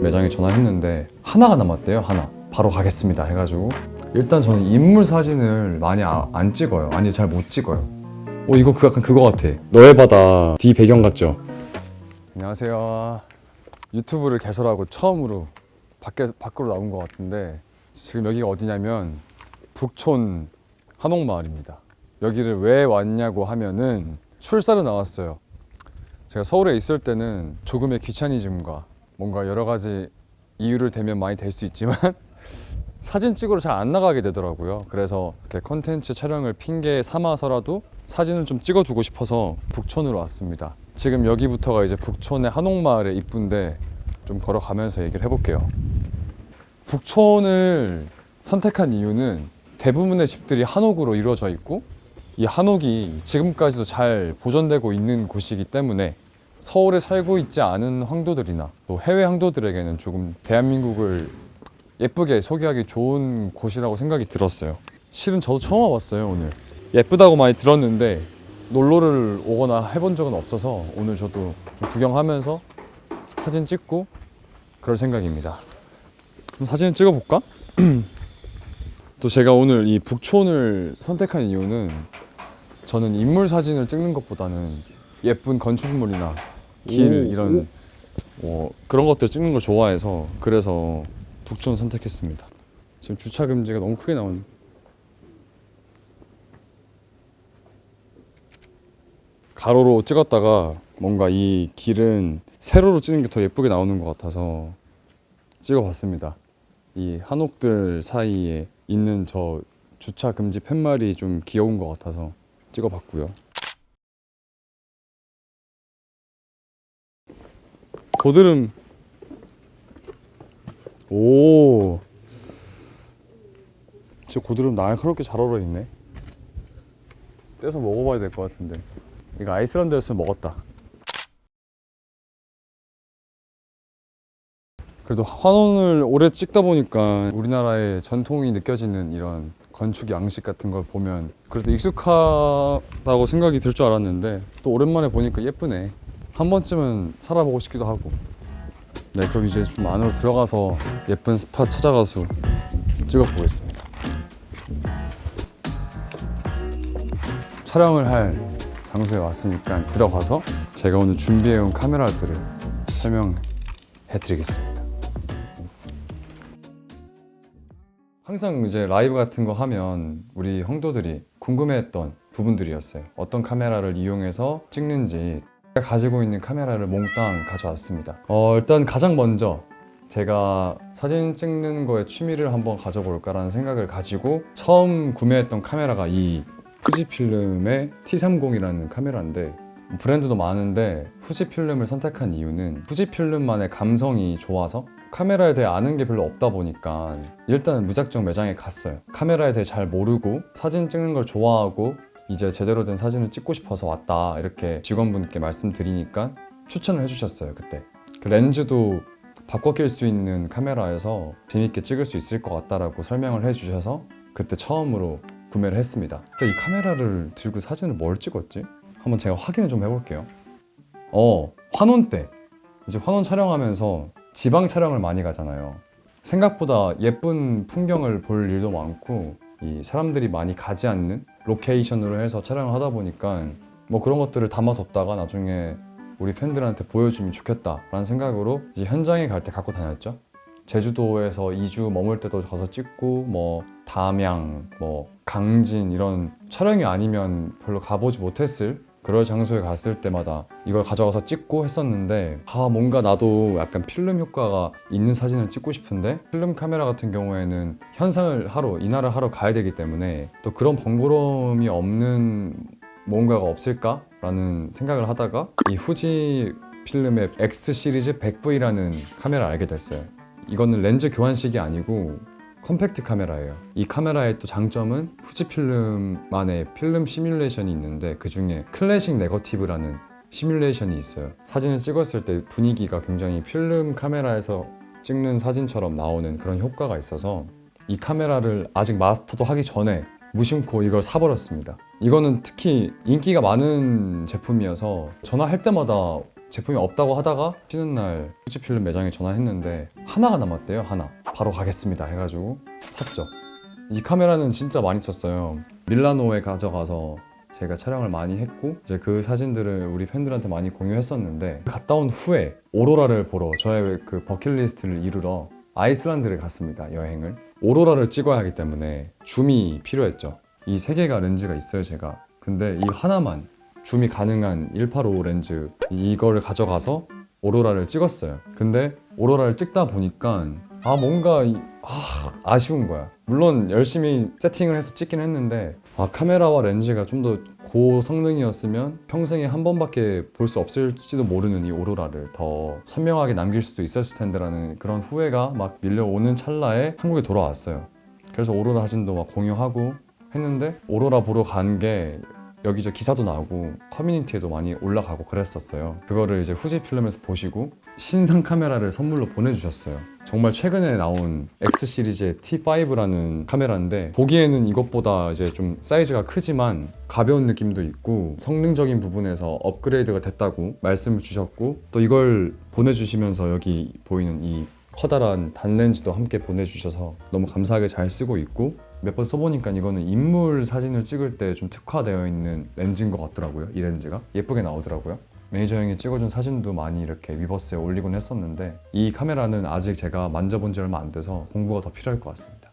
매장에 전화했는데 하나가 남았대요. 하나. 바로 가겠습니다 해가지고 일단 저는 인물 사진을 많이 안 찍어요. 아니 잘 못 찍어요. 이거 약간 그거 같아. 너의 바다 뒤 배경 같죠? 안녕하세요. 유튜브를 개설하고 처음으로 밖으로 나온 것 같은데 지금 여기가 어디냐면 북촌 한옥마을입니다. 여기를 왜 왔냐고 하면은 출사를 나왔어요. 제가 서울에 있을 때는 조금의 귀차니즘과 뭔가 여러 가지 이유를 대면 많이 될 수 있지만 사진 찍으러 잘 안 나가게 되더라고요. 그래서 이렇게 컨텐츠 촬영을 핑계 삼아서라도 사진을 좀 찍어두고 싶어서 북촌으로 왔습니다. 지금 여기부터가 이제 북촌의 한옥마을의 입구인데 좀 걸어가면서 얘기를 해볼게요. 북촌을 선택한 이유는 대부분의 집들이 한옥으로 이루어져 있고 이 한옥이 지금까지도 잘 보존되고 있는 곳이기 때문에 서울에 살고 있지 않은 황도들이나 또 해외 황도들에게는 조금 대한민국을 예쁘게 소개하기 좋은 곳이라고 생각이 들었어요. 실은 저도 처음 와봤어요. 오늘 예쁘다고 많이 들었는데 놀러를 오거나 해본 적은 없어서 오늘 저도 좀 구경하면서 사진 찍고 그럴 생각입니다. 그럼 사진 찍어볼까? 또 제가 오늘 이 북촌을 선택한 이유는 저는 인물 사진을 찍는 것보다는 예쁜 건축물이나 길 이런 그런 것들 찍는 걸 좋아해서 그래서 북촌 선택했습니다. 지금 주차 금지가 너무 크게 나오네. 가로로 찍었다가 뭔가 이 길은 세로로 찍는 게 더 예쁘게 나오는 것 같아서 찍어봤습니다. 이 한옥들 사이에 있는 저 주차 금지 팻말이 좀 귀여운 것 같아서 찍어봤고요. 고드름. 오, 진짜 고드름 날카롭게 잘 얼어있네. 떼서 먹어봐야 될 것 같은데. 이거 아이슬란드였으면 먹었다. 그래도 환원을 오래 찍다 보니까 우리나라의 전통이 느껴지는 이런 건축 양식 같은 걸 보면 그래도 익숙하다고 생각이 들 줄 알았는데 또 오랜만에 보니까 예쁘네. 한 번쯤은 살아보고 싶기도 하고. 네, 그럼 이제 좀 안으로 들어가서 예쁜 스팟 찾아가서 찍어보겠습니다. 촬영을 할 장소에 왔으니까 들어가서 제가 오늘 준비해온 카메라들을 설명해드리겠습니다. 항상 이제 라이브 같은 거 하면 우리 형도들이 궁금해했던 부분들이었어요. 어떤 카메라를 이용해서 찍는지. 제가 가지고 있는 카메라를 몽땅 가져왔습니다. 일단 가장 먼저 제가 사진 찍는 거에 취미를 한번 가져볼까라는 생각을 가지고 처음 구매했던 카메라가 이 후지필름의 T30이라는 카메라인데 브랜드도 많은데 후지필름을 선택한 이유는 후지필름만의 감성이 좋아서 카메라에 대해 아는 게 별로 없다 보니까 일단 무작정 매장에 갔어요. 카메라에 대해 잘 모르고 사진 찍는 걸 좋아하고 이제 제대로 된 사진을 찍고 싶어서 왔다 이렇게 직원분께 말씀드리니까 추천을 해주셨어요. 그때 그 렌즈도 바꿔 낄 수 있는 카메라여서 재밌게 찍을 수 있을 것 같다라고 설명을 해주셔서 그때 처음으로 구매를 했습니다. 이 카메라를 들고 사진을 뭘 찍었지? 한번 제가 확인을 좀 해볼게요. 환원 때 이제 환원 촬영하면서 지방 촬영을 많이 가잖아요. 생각보다 예쁜 풍경을 볼 일도 많고 이 사람들이 많이 가지 않는 로케이션으로 해서 촬영을 하다 보니까 뭐 그런 것들을 담아뒀다가 나중에 우리 팬들한테 보여주면 좋겠다라는 생각으로 이제 현장에 갈 때 갖고 다녔죠. 제주도에서 2주 머물 때도 가서 찍고 뭐 담양, 뭐 강진 이런 촬영이 아니면 별로 가보지 못했을 그럴 장소에 갔을 때마다 이걸 가져가서 찍고 했었는데 뭔가 나도 약간 필름 효과가 있는 사진을 찍고 싶은데 필름 카메라 같은 경우에는 현상을 하러 이날을 하러 가야 되기 때문에 또 그런 번거로움이 없는 뭔가가 없을까라는 생각을 하다가 이 후지 필름의 X 시리즈 100V라는 카메라를 알게 됐어요. 이거는 렌즈 교환식이 아니고 컴팩트 카메라예요. 이 카메라의 또 장점은 후지필름만의 필름 시뮬레이션이 있는데 그 중에 클래식 네거티브라는 시뮬레이션이 있어요. 사진을 찍었을 때 분위기가 굉장히 필름 카메라에서 찍는 사진처럼 나오는 그런 효과가 있어서 이 카메라를 아직 마스터도 하기 전에 무심코 이걸 사버렸습니다. 이거는 특히 인기가 많은 제품이어서 전화할 때마다 제품이 없다고 하다가 쉬는 날 후지필름 매장에 전화했는데 하나가 남았대요. 하나. 바로 가겠습니다 해가지고 샀죠. 이 카메라는 진짜 많이 썼어요. 밀라노에 가져가서 제가 촬영을 많이 했고 이제 그 사진들을 우리 팬들한테 많이 공유했었는데 갔다 온 후에 오로라를 보러 저의 그 버킷리스트를 이루러 아이슬란드를 갔습니다. 여행을. 오로라를 찍어야 하기 때문에 줌이 필요했죠. 이 세 개가 렌즈가 있어요 제가. 근데 이 하나만 줌이 가능한 185 렌즈 이거를 가져가서 오로라를 찍었어요. 근데 오로라를 찍다 보니까 뭔가 아쉬운 거야. 물론 열심히 세팅을 해서 찍긴 했는데 카메라와 렌즈가 좀 더 고성능이었으면 평생에 한 번밖에 볼 수 없을지도 모르는 이 오로라를 더 선명하게 남길 수도 있었을 텐데라는 그런 후회가 막 밀려오는 찰나에 한국에 돌아왔어요. 그래서 오로라 사진도 막 공유하고 했는데 오로라 보러 간 게 여기저 기사도 나오고 커뮤니티에도 많이 올라가고 그랬었어요. 그거를 이제 후지필름에서 보시고 신상 카메라를 선물로 보내주셨어요. 정말 최근에 나온 X 시리즈의 T5라는 카메라인데 보기에는 이것보다 이제 좀 사이즈가 크지만 가벼운 느낌도 있고 성능적인 부분에서 업그레이드가 됐다고 말씀을 주셨고 또 이걸 보내주시면서 여기 보이는 이 커다란 단렌즈도 함께 보내주셔서 너무 감사하게 잘 쓰고 있고 몇 번 써보니까 이거는 인물 사진을 찍을 때 좀 특화되어 있는 렌즈인 것 같더라고요. 이 렌즈가 예쁘게 나오더라고요. 매니저 형이 찍어준 사진도 많이 이렇게 위버스에 올리곤 했었는데 이 카메라는 아직 제가 만져본 지 얼마 안 돼서 공부가 더 필요할 것 같습니다.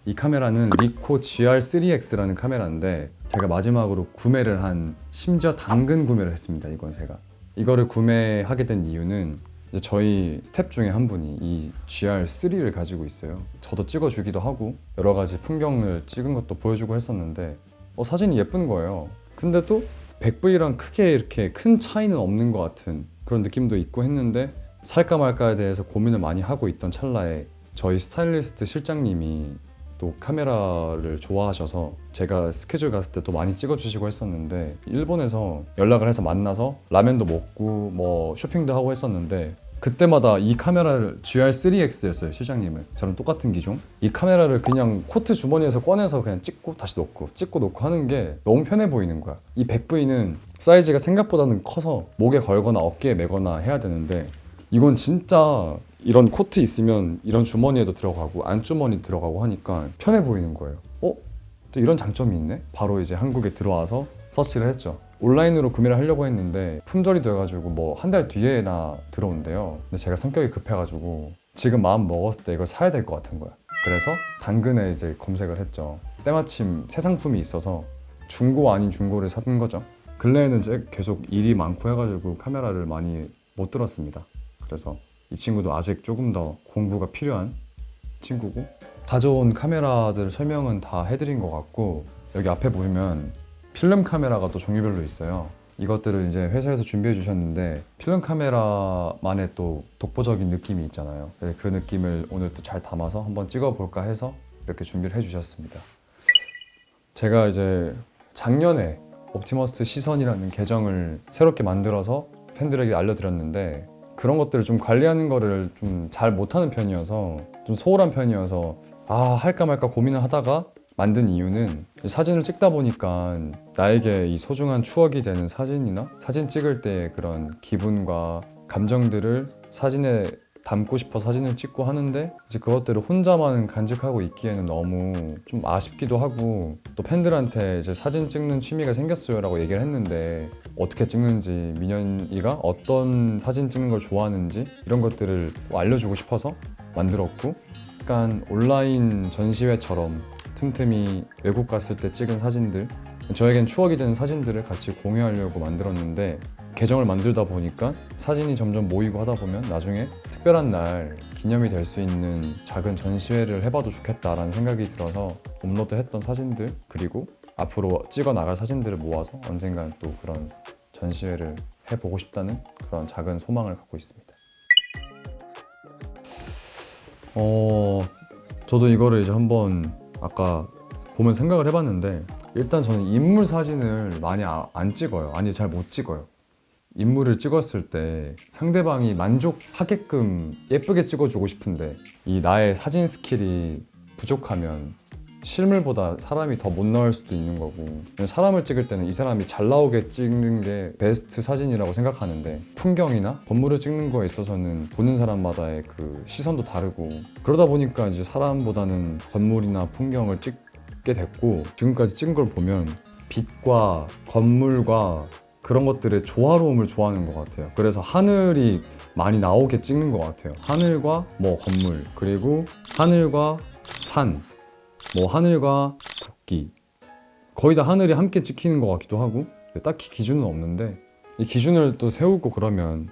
이 카메라는 리코 GR3X라는 카메라인데 제가 마지막으로 구매를 한 심지어 당근 구매를 했습니다. 이건 제가 이거를 구매하게 된 이유는 이제 저희 스텝 중에 한 분이 이 GR3를 가지고 있어요. 저도 찍어주기도 하고 여러 가지 풍경을 찍은 것도 보여주고 했었는데 사진이 예쁜 거예요. 근데 또 100V랑 크게 이렇게 큰 차이는 없는 것 같은 그런 느낌도 있고 했는데 살까 말까에 대해서 고민을 많이 하고 있던 찰나에 저희 스타일리스트 실장님이 또 카메라를 좋아하셔서 제가 스케줄 갔을 때 또 많이 찍어주시고 했었는데 일본에서 연락을 해서 만나서 라면도 먹고 뭐 쇼핑도 하고 했었는데 그때마다 이 카메라를 GR3X였어요. 실장님은 저랑 똑같은 기종. 이 카메라를 그냥 코트 주머니에서 꺼내서 그냥 찍고 다시 놓고 찍고 놓고 하는 게 너무 편해 보이는 거야. 이 100V는 사이즈가 생각보다는 커서 목에 걸거나 어깨에 매거나 해야 되는데 이건 진짜 이런 코트 있으면 이런 주머니에도 들어가고 안주머니 들어가고 하니까 편해 보이는 거예요. 또 이런 장점이 있네? 바로 이제 한국에 들어와서 서치를 했죠. 온라인으로 구매를 하려고 했는데 품절이 돼가지고 뭐 한 달 뒤에나 들어온대요. 근데 제가 성격이 급해가지고 지금 마음 먹었을 때 이걸 사야 될 것 같은 거야. 그래서 당근에 이제 검색을 했죠. 때마침 새 상품이 있어서 중고 아닌 중고를 산 거죠. 근래에는 이제 계속 일이 많고 해가지고 카메라를 많이 못 들었습니다. 그래서 이 친구도 아직 조금 더 공부가 필요한 친구고 가져온 카메라들 설명은 다 해드린 것 같고 여기 앞에 보시면 필름 카메라가 또 종류별로 있어요. 이것들을 이제 회사에서 준비해 주셨는데 필름 카메라만의 또 독보적인 느낌이 있잖아요. 그 느낌을 오늘 또 잘 담아서 한번 찍어볼까 해서 이렇게 준비를 해주셨습니다. 제가 이제 작년에 옵티머스 시선이라는 계정을 새롭게 만들어서 팬들에게 알려드렸는데 그런 것들을 좀 관리하는 거를 좀 잘 못하는 편이어서 좀 소홀한 편이어서 할까 말까 고민을 하다가 만든 이유는 사진을 찍다 보니까 나에게 이 소중한 추억이 되는 사진이나 사진 찍을 때 그런 기분과 감정들을 사진에 담고 싶어 사진을 찍고 하는데 이제 그것들을 혼자만 간직하고 있기에는 너무 좀 아쉽기도 하고 또 팬들한테 이제 사진 찍는 취미가 생겼어요 라고 얘기를 했는데 어떻게 찍는지 민현이가 어떤 사진 찍는 걸 좋아하는지 이런 것들을 알려주고 싶어서 만들었고 약간 온라인 전시회처럼 틈틈이 외국 갔을 때 찍은 사진들 저에겐 추억이 되는 사진들을 같이 공유하려고 만들었는데 계정을 만들다 보니까 사진이 점점 모이고 하다 보면 나중에 특별한 날 기념이 될 수 있는 작은 전시회를 해봐도 좋겠다라는 생각이 들어서 업로드했던 사진들 그리고 앞으로 찍어 나갈 사진들을 모아서 언젠간 또 그런 전시회를 해보고 싶다는 그런 작은 소망을 갖고 있습니다. 저도 이거를 이제 한번 아까 보면 생각을 해봤는데 일단 저는 인물 사진을 많이 안 찍어요. 아니 잘 못 찍어요. 인물을 찍었을 때 상대방이 만족하게끔 예쁘게 찍어주고 싶은데 이 나의 사진 스킬이 부족하면 실물보다 사람이 더 못 나올 수도 있는 거고, 사람을 찍을 때는 이 사람이 잘 나오게 찍는 게 베스트 사진이라고 생각하는데, 풍경이나 건물을 찍는 거에 있어서는 보는 사람마다의 그 시선도 다르고, 그러다 보니까 이제 사람보다는 건물이나 풍경을 찍게 됐고, 지금까지 찍은 걸 보면 빛과 건물과 그런 것들의 조화로움을 좋아하는 것 같아요. 그래서 하늘이 많이 나오게 찍는 것 같아요. 하늘과 뭐 건물, 그리고 하늘과 산, 뭐 하늘과 국기, 거의 다 하늘이 함께 찍히는 것 같기도 하고, 딱히 기준은 없는데 이 기준을 또 세우고 그러면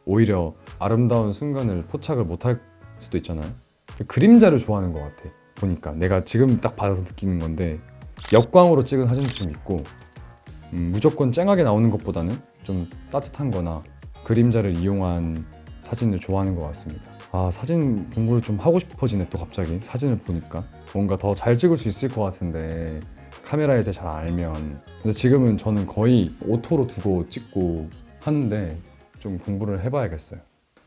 오히려 아름다운 순간을 포착을 못할 수도 있잖아요. 그림자를 좋아하는 것 같아. 보니까 내가 지금 딱 받아서 느끼는 건데, 역광으로 찍은 사진도 좀 있고, 무조건 쨍하게 나오는 것보다는 좀 따뜻한 거나 그림자를 이용한 사진을 좋아하는 것 같습니다. 아, 사진 공부를 좀 하고 싶어지네. 또 갑자기 사진을 보니까 뭔가 더 잘 찍을 수 있을 것 같은데, 카메라에 대해 잘 알면. 근데 지금은 저는 거의 오토로 두고 찍고 하는데 좀 공부를 해봐야겠어요.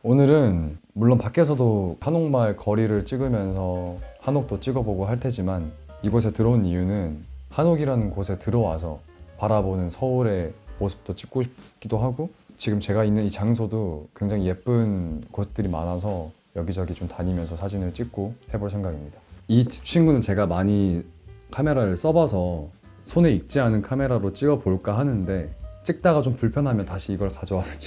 오늘은 물론 밖에서도 한옥마을 거리를 찍으면서 한옥도 찍어보고 할 테지만, 이곳에 들어온 이유는 한옥이라는 곳에 들어와서 바라보는 서울의 모습도 찍고 싶기도 하고, 지금 제가 있는 이 장소도 굉장히 예쁜 곳들이 많아서 여기저기 좀 다니면서 사진을 찍고 해볼 생각입니다. 이 친구는 제가 많이 카메라를 써봐서 손에 익지 않은 카메라로 찍어볼까 하는데, 찍다가 좀 불편하면 다시 이걸 가져와서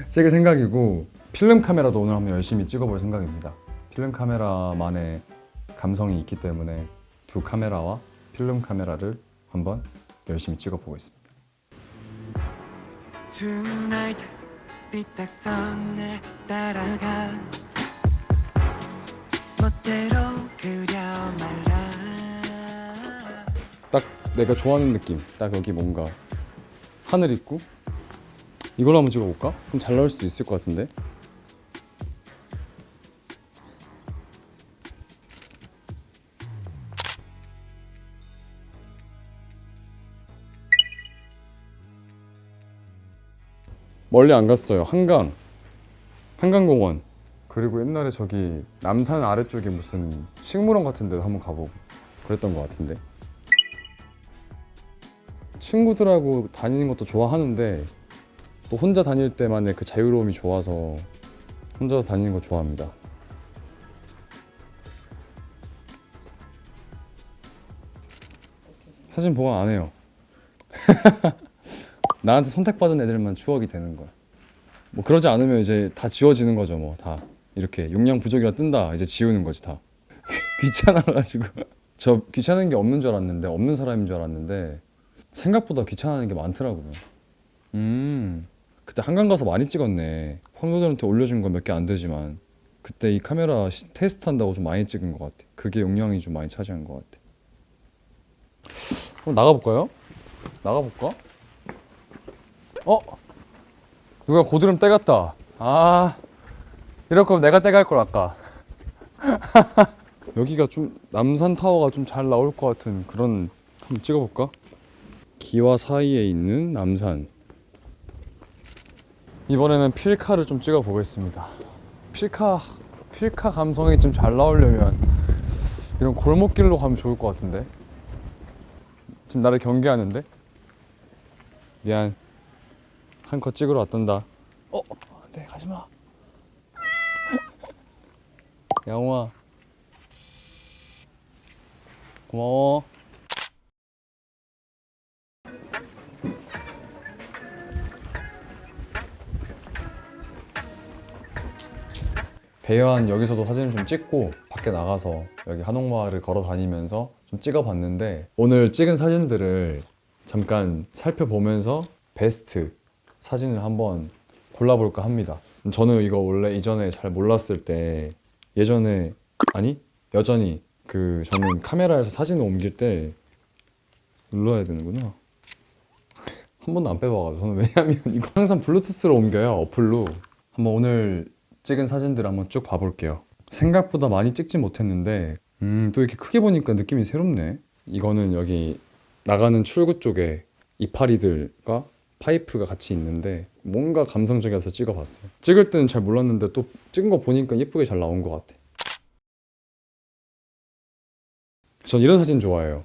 찍을 생각이고, 필름 카메라도 오늘 한번 열심히 찍어볼 생각입니다. 필름 카메라만의 감성이 있기 때문에 두 카메라와 필름 카메라를 한번 열심히 찍어보고 있습니다. Tonight, 삐딱선을 따라가 멋대로 그려 말라. 딱 내가 좋아하는 느낌. 딱 여기 뭔가 하늘 있고, 이걸로 한번 찍어볼까? 그럼 잘 나올 수도 있을 것 같은데. 멀리 안 갔어요. 한강공원. 그리고 옛날에 저기 남산 아래쪽에 무슨 식물원 같은 데도 한번 가보고 그랬던 것 같은데. 친구들하고 다니는 것도 좋아하는데, 또 혼자 다닐 때만의 그 자유로움이 좋아서 혼자서 다니는 거 좋아합니다. 사진 보관 안 해요. 나한테 선택받은 애들만 추억이 되는 거야. 뭐 그러지 않으면 이제 다 지워지는 거죠. 뭐 다 이렇게 용량 부족이라 뜬다, 이제 지우는 거지 다. 귀찮아가지고. 저 귀찮은 게 없는 줄 알았는데, 없는 사람인 줄 알았는데 생각보다 귀찮아하는 게 많더라고요. 그때 한강 가서 많이 찍었네. 황도들한테 올려준 건 몇 개 안 되지만, 그때 이 카메라 테스트 한다고 좀 많이 찍은 것 같아. 그게 용량이 좀 많이 차지한 것 같아. 그럼 나가볼까요? 나가볼까? 누가 고드름 떼갔다. 아, 이럴 거면 내가 떼갈 걸 아까. 여기가 좀 남산 타워가 좀 잘 나올 것 같은 그런, 한번 찍어볼까? 기와 사이에 있는 남산. 이번에는 필카를 좀 찍어보겠습니다. 필카 감성이 좀 잘 나오려면 이런 골목길로 가면 좋을 것 같은데. 지금 나를 경계하는데? 미안. 한 컷 찍으러 왔단다. 네, 가지마. 양호아, 고마워. 대여한 여기서도 사진을 좀 찍고, 밖에 나가서 여기 한옥마을을 걸어 다니면서 좀 찍어봤는데, 오늘 찍은 사진들을 잠깐 살펴보면서 베스트 사진을 한번 골라볼까 합니다. 저는 이거 원래 이전에 잘 몰랐을 때, 여전히 저는 카메라에서 사진을 옮길 때 눌러야 되는구나. 한 번도 안 빼봐가지고. 저는 왜냐면 이거 항상 블루투스로 옮겨요, 어플로. 한번 오늘 찍은 사진들 한번 쭉 봐볼게요. 생각보다 많이 찍지 못했는데 또 이렇게 크게 보니까 느낌이 새롭네. 이거는 여기 나가는 출구 쪽에 이파리들과 파이프가 같이 있는데, 뭔가 감성적이어서 찍어봤어요. 찍을 때는 잘 몰랐는데 또 찍은 거 보니까 예쁘게 잘 나온 것 같아. 전 이런 사진 좋아해요.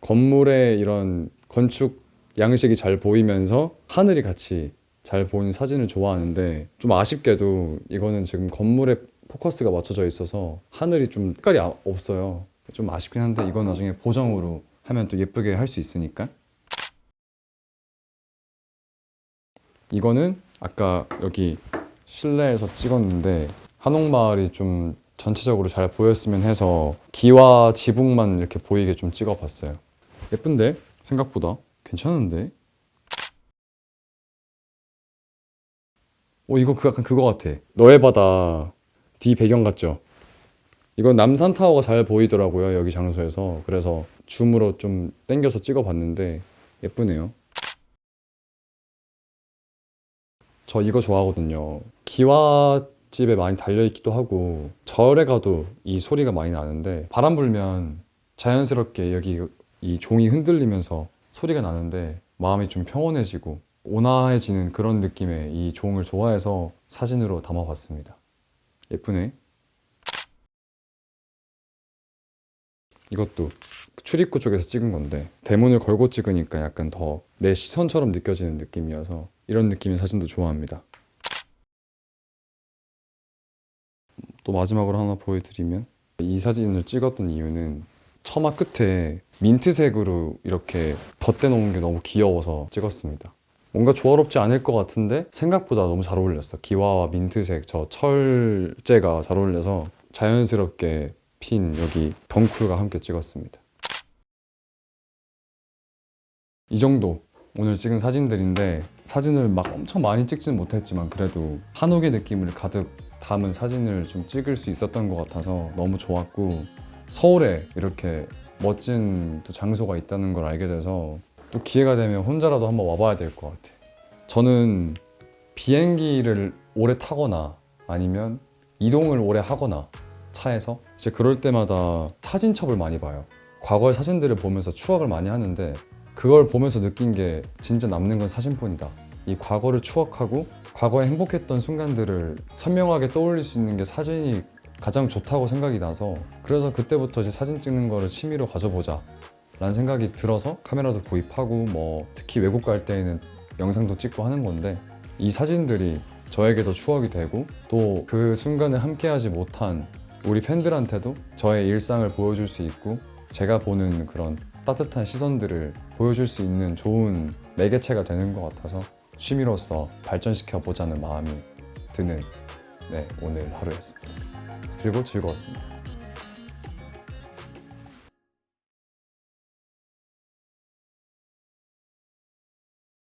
건물의 이런 건축 양식이 잘 보이면서 하늘이 같이 잘 보이는 사진을 좋아하는데, 좀 아쉽게도 이거는 지금 건물에 포커스가 맞춰져 있어서 하늘이 좀 색깔이 없어요. 좀 아쉽긴 한데 이건 나중에 보정으로 하면 또 예쁘게 할 수 있으니까. 이거는 아까 여기 실내에서 찍었는데 한옥마을이 좀 전체적으로 잘 보였으면 해서 기와 지붕만 이렇게 보이게 좀 찍어봤어요. 예쁜데? 생각보다 괜찮은데? 이거 약간 그거 같아. 너의 바다 뒤 배경 같죠? 이건 남산타워가 잘 보이더라고요, 여기 장소에서. 그래서 줌으로 좀 당겨서 찍어봤는데 예쁘네요. 저 이거 좋아하거든요. 기와집에 많이 달려있기도 하고 절에 가도 이 소리가 많이 나는데, 바람 불면 자연스럽게 여기 이 종이 흔들리면서 소리가 나는데 마음이 좀 평온해지고 온화해지는 그런 느낌의 이 종을 좋아해서 사진으로 담아봤습니다. 예쁘네. 이것도 출입구 쪽에서 찍은 건데 대문을 걸고 찍으니까 약간 더 내 시선처럼 느껴지는 느낌이어서 이런 느낌의 사진도 좋아합니다. 또 마지막으로 하나 보여드리면, 이 사진을 찍었던 이유는 처마 끝에 민트색으로 이렇게 덧대 놓은 게 너무 귀여워서 찍었습니다. 뭔가 조화롭지 않을 것 같은데 생각보다 너무 잘 어울렸어. 기와와 민트색 저 철제가 잘 어울려서 자연스럽게 핀 여기 덩쿨과 함께 찍었습니다. 이 정도 오늘 찍은 사진들인데, 사진을 막 엄청 많이 찍지는 못했지만 그래도 한옥의 느낌을 가득 담은 사진을 좀 찍을 수 있었던 것 같아서 너무 좋았고, 서울에 이렇게 멋진 또 장소가 있다는 걸 알게 돼서 또 기회가 되면 혼자라도 한번 와봐야 될 것 같아. 저는 비행기를 오래 타거나 아니면 이동을 오래 하거나 차에서 이제 그럴 때마다 사진첩을 많이 봐요. 과거의 사진들을 보면서 추억을 많이 하는데, 그걸 보면서 느낀 게 진짜 남는 건 사진뿐이다. 이 과거를 추억하고 과거에 행복했던 순간들을 선명하게 떠올릴 수 있는 게 사진이 가장 좋다고 생각이 나서, 그래서 그때부터 이제 사진 찍는 거를 취미로 가져보자 라는 생각이 들어서 카메라도 구입하고, 뭐 특히 외국 갈 때에는 영상도 찍고 하는 건데, 이 사진들이 저에게도 추억이 되고 또 그 순간에 함께하지 못한 우리 팬들한테도 저의 일상을 보여줄 수 있고, 제가 보는 그런 따뜻한 시선들을 보여줄 수 있는 좋은 매개체가 되는 것 같아서 취미로서 발전시켜 보자는 마음이 드는 오늘 하루였습니다. 그리고 즐거웠습니다.